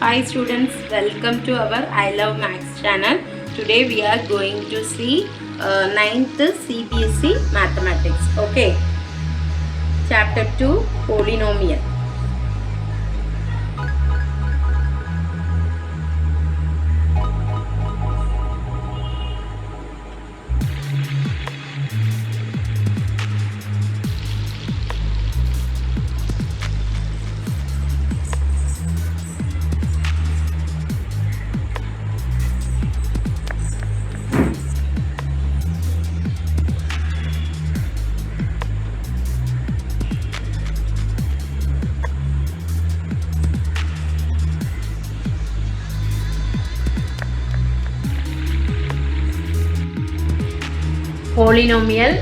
Hi students, welcome to our I Love Maths channel. Today we are going to see 9th CBSE Mathematics. Okay, Chapter 2 Polynomial. Polynomial,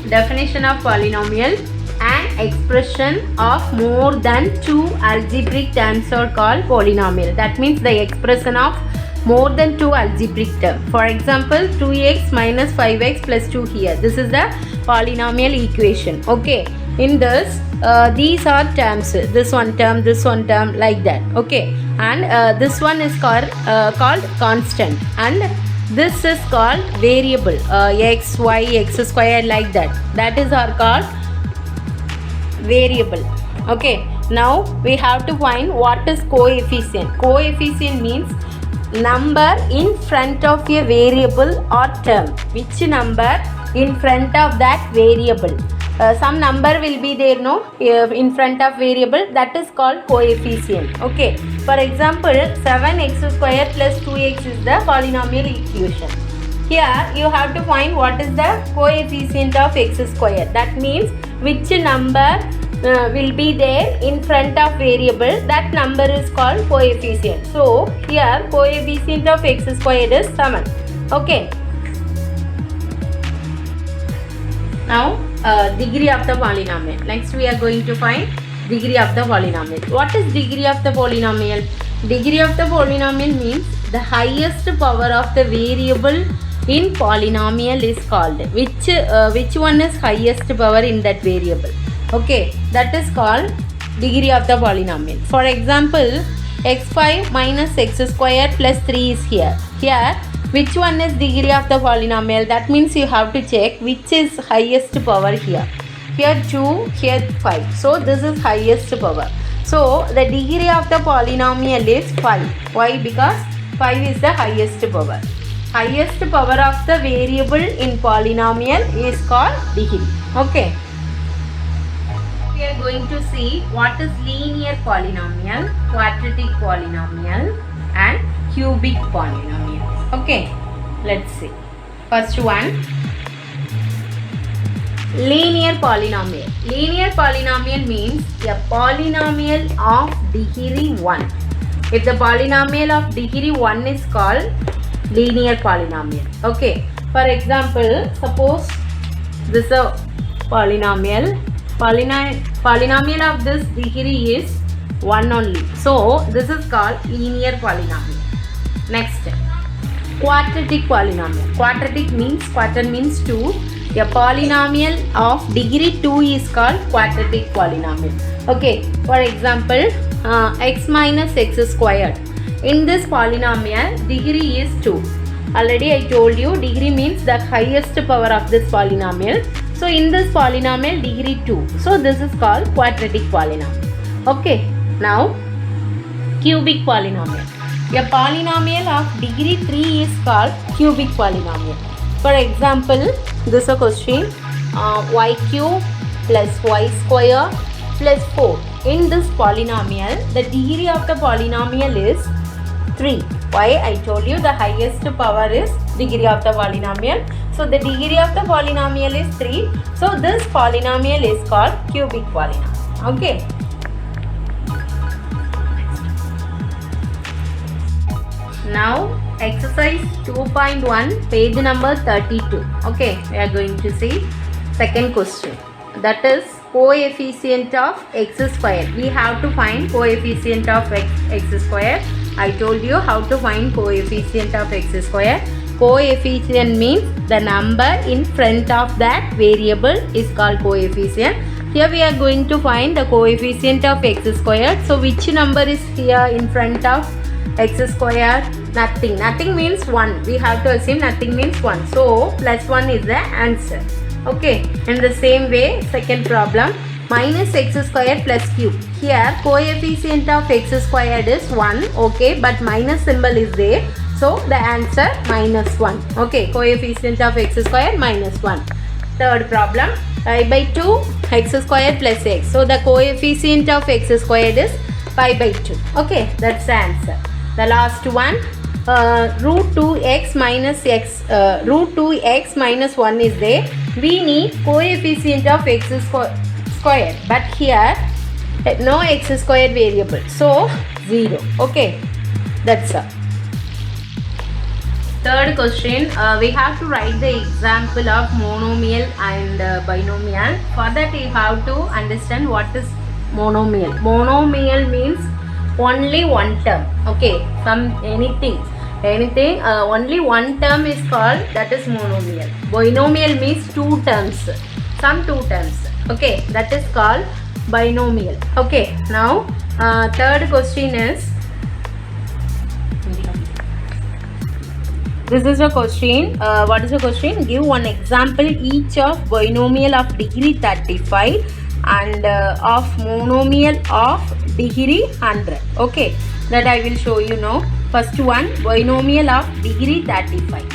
definition of polynomial: an expression of more than two algebraic terms are called polynomial. That means the expression of more than two algebraic terms. For example, 2x minus 5x plus 2 here. This is the polynomial equation. Okay, in this these are terms. This one term like that. Okay, and this one is called constant, and this is called variable, x, y, x square like that. That is are called variable. Okay, now we have to find what is coefficient. Coefficient means number in front of a variable or term. Which number in front of that variable? Some number will be there, no, in front of variable, that is called coefficient. Okay, for example, 7x square plus 2x is the polynomial equation. Here you have to find what is the coefficient of x square. That means which number will be there in front of variable, that number is called coefficient. So here coefficient of x square is 7. Okay, now degree of the polynomial. Next we are going to find degree of the polynomial. What is degree of the polynomial? Degree of the polynomial means the highest power of the variable in polynomial is called. Which one is highest power in that variable? Okay, that is called degree of the polynomial. For example, x5 minus x square plus 3 is here. Here which one is degree of the polynomial? That means you have to check which is highest power here. Here 2, here 5. So this is highest power. So the degree of the polynomial is 5. Why? Because 5 is the highest power. Highest power of the variable in polynomial is called degree. Okay. We are going to see what is linear polynomial, quadratic polynomial and cubic polynomial. Okay, let's see. First one, linear polynomial. Linear polynomial means a polynomial of degree 1. If the polynomial of degree 1 is called linear polynomial. Okay, for example, suppose this is a polynomial. Polynomial of this degree is 1 only. So this is called linear polynomial. Next, quadratic polynomial. Quadratic means, quarter means 2. A polynomial of degree 2 is called quadratic polynomial. Okay, for example, x minus x squared. In this polynomial, degree is 2. Already I told you degree means the highest power of this polynomial. So in this polynomial, degree 2. So this is called quadratic polynomial. Okay, now cubic polynomial. A polynomial of degree 3 is called cubic polynomial. For example, this is a question, y cube plus y square plus 4. In this polynomial, the degree of the polynomial is 3. Why? I told you the highest power is degree of the polynomial. So the degree of the polynomial is 3. So this polynomial is called cubic polynomial. Okay. Now exercise 2.1, page number 32. Okay, we are going to see second question. That is coefficient of x square. We have to find coefficient of x square. I told you how to find coefficient of x square. Coefficient means the number in front of that variable is called coefficient. Here we are going to find the coefficient of x squared. So which number is here in front of x squared? Nothing. Nothing means 1. We have to assume nothing means 1. So plus 1 is the answer. Okay. In the same way, second problem, minus x squared plus cube. Here coefficient of x squared is 1. Okay. But minus symbol is there. So the answer minus 1. Okay. Coefficient of x squared minus 1. Third problem, pi by 2 x squared plus x. So the coefficient of x squared is pi by 2. Okay. That's the answer. The last one, root 2x minus x, root 2x minus 1 is there. We need coefficient of x squared, but here no x squared variable, so 0. Okay, that's all. Third question, we have to write the example of monomial and binomial. For that you have to understand what is monomial. Monomial means only one term. Okay, anything only one term is called, that is monomial. Binomial means two terms, some two terms. Okay, that is called binomial. Okay, now third question is, this is a question. What is the question? Give one example each of binomial of degree 35 and of monomial of degree 100. Okay, that I will show you now. First one, binomial of degree 35.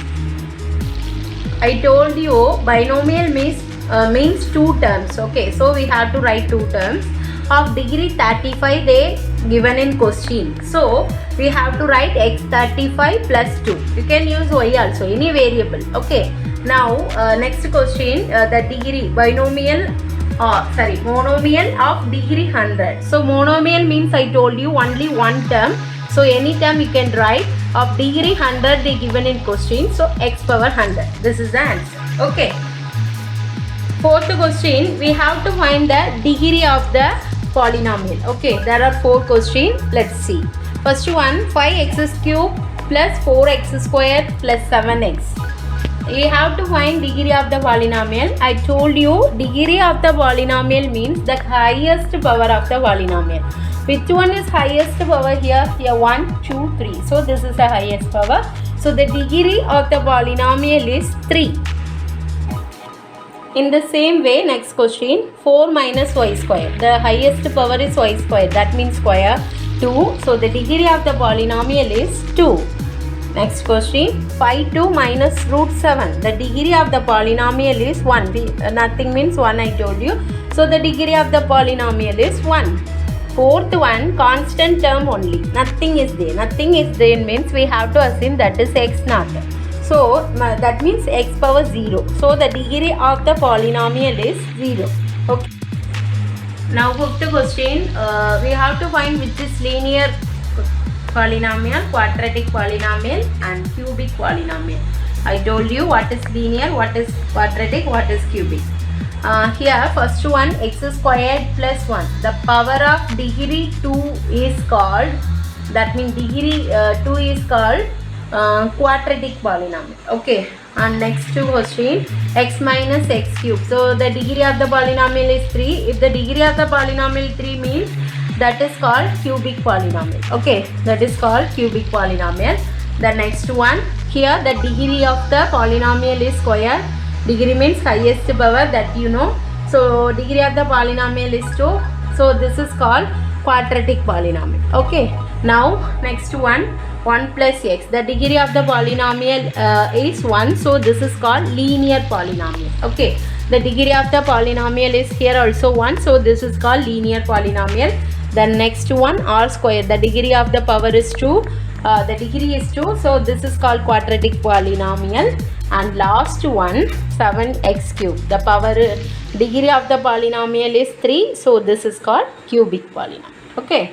I told you binomial means two terms. Okay, so we have to write two terms. Of degree 35 they given in question. So we have to write x 35 plus 2. You can use y also, any variable. Okay, now next question, the degree monomial of degree 100. So monomial means I told you only one term. So any term you can write. Of degree 100 they given in question. So x power 100. This is the answer. Okay. Fourth question, we have to find the degree of the polynomial. Okay, there are four questions. Let's see. First one, 5x cube plus 4x squared plus 7x. We have to find degree of the polynomial. I told you degree of the polynomial means the highest power of the polynomial. Which one is highest power here? Here 1, 2, 3. So this is the highest power. So the degree of the polynomial is 3. In the same way, next question, 4 minus y square. The highest power is y square. That means square 2. So the degree of the polynomial is 2. Next question, pi 2 minus root 7. The degree of the polynomial is 1. Nothing means 1, I told you. So the degree of the polynomial is 1. Fourth one, constant term only. Nothing is there. Nothing is there means we have to assume that is x naught. So that means x power 0. So the degree of the polynomial is 0. Okay. Now fifth question, we have to find which is linear polynomial, quadratic polynomial and cubic polynomial. I told you what is linear, what is quadratic, what is cubic. Here first one, x squared plus 1. The power of degree 2 is called, that means degree 2 is called quadratic polynomial. Okay, and next question, x minus x cube. So the degree of the polynomial is 3. If the degree of the polynomial 3 means that is called cubic polynomial. Okay, that is called cubic polynomial. The next one, here the degree of the polynomial is square. Degree means highest power, that you know. So degree of the polynomial is 2. So this is called quadratic polynomial. Okay, now next one, 1 plus x. The degree of the polynomial is 1. So this is called linear polynomial. Okay, the degree of the polynomial is here also 1. So this is called linear polynomial. Then next one, r square. The degree of the power is 2. The degree is 2. So this is called quadratic polynomial. And last one, 7x cube. The power degree of the polynomial is 3. So this is called cubic polynomial. Okay.